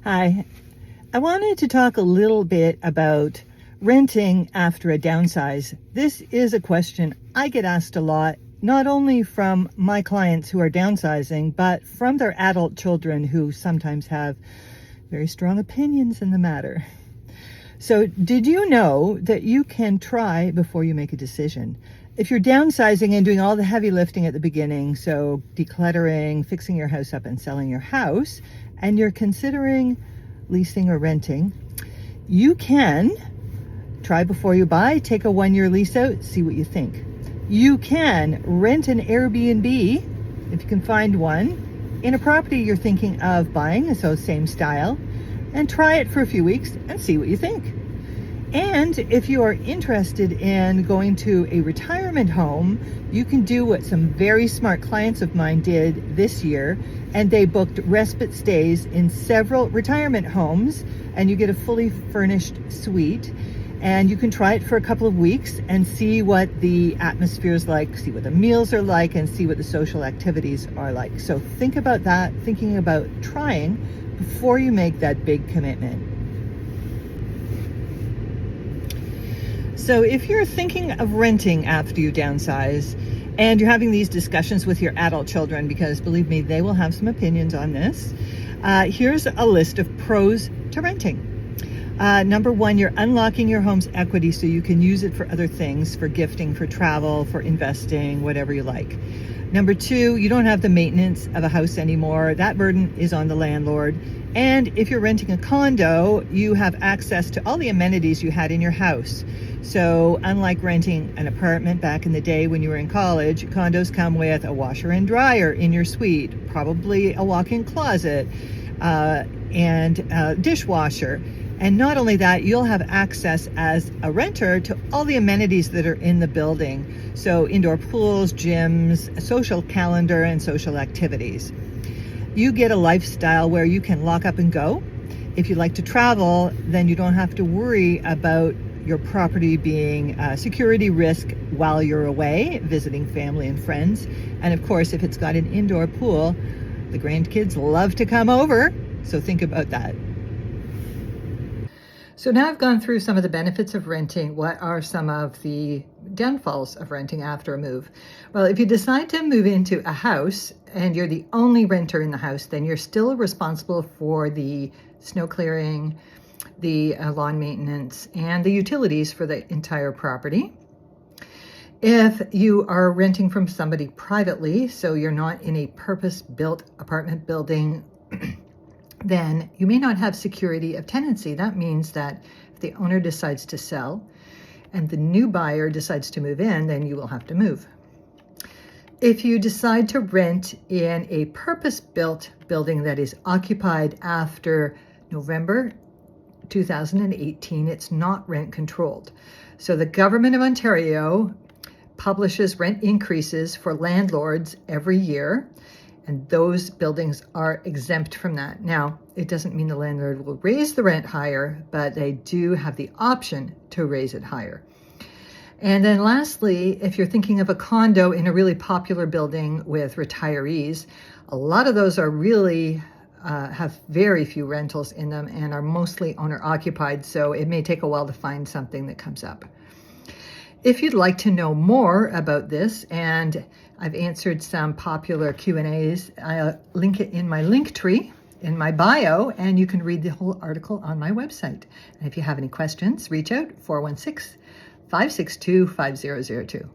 Hi. I wanted to talk a little bit about renting after a downsize. This is a question I get asked a lot, not only from my clients who are downsizing, but from their adult children who sometimes have very strong opinions in the matter. So, did you know that you can try before you make a decision? If you're downsizing and doing all the heavy lifting at the beginning, so decluttering, fixing your house up and selling your house, and you're considering leasing or renting, you can try before you buy, take a 1-year lease out, see what you think. You can rent an Airbnb, if you can find one, in a property you're thinking of buying, so same style, and try it for a few weeks and see what you think. And if you are interested in going to a retirement home, you can do what some very smart clients of mine did this year, and they booked respite stays in several retirement homes, and you get a fully furnished suite, and you can try it for a couple of weeks and see what the atmosphere is like, see what the meals are like, and see what the social activities are like. So think about that, thinking about trying before you make that big commitment. So if you're thinking of renting after you downsize and you're having these discussions with your adult children, because believe me, they will have some opinions on this, here's a list of pros to renting. Number one, you're unlocking your home's equity so you can use it for other things, for gifting, for travel, for investing, whatever you like. Number two, you don't have the maintenance of a house anymore. That burden is on the landlord. And if you're renting a condo, you have access to all the amenities you had in your house. So unlike renting an apartment back in the day when you were in college, condos come with a washer and dryer in your suite, probably a walk-in closet, and a dishwasher. And not only that, you'll have access as a renter to all the amenities that are in the building. So indoor pools, gyms, a social calendar, and social activities. You get a lifestyle where you can lock up and go. If you like to travel, then you don't have to worry about your property being a security risk while you're away, visiting family and friends. And of course, if it's got an indoor pool, the grandkids love to come over. So think about that. So now I've gone through some of the benefits of renting. What are some of the downfalls of renting after a move? Well, if you decide to move into a house and you're the only renter in the house, then you're still responsible for the snow clearing, the lawn maintenance, and the utilities for the entire property. If you are renting from somebody privately, so you're not in a purpose-built apartment building, then you may not have security of tenancy. That means that if the owner decides to sell and the new buyer decides to move in, then you will have to move. If you decide to rent in a purpose-built building that is occupied after November 2018, it's not rent controlled. So the government of Ontario publishes rent increases for landlords every year, and those buildings are exempt from that. Now, it doesn't mean the landlord will raise the rent higher, but they do have the option to raise it higher. And then lastly, if you're thinking of a condo in a really popular building with retirees, a lot of those are really have very few rentals in them and are mostly owner occupied, so it may take a while to find something that comes up. If you'd like to know more about this, and I've answered some popular Q&As, I'll link it in my link tree in my bio, and you can read the whole article on my website. And if you have any questions, reach out 416-562-5002.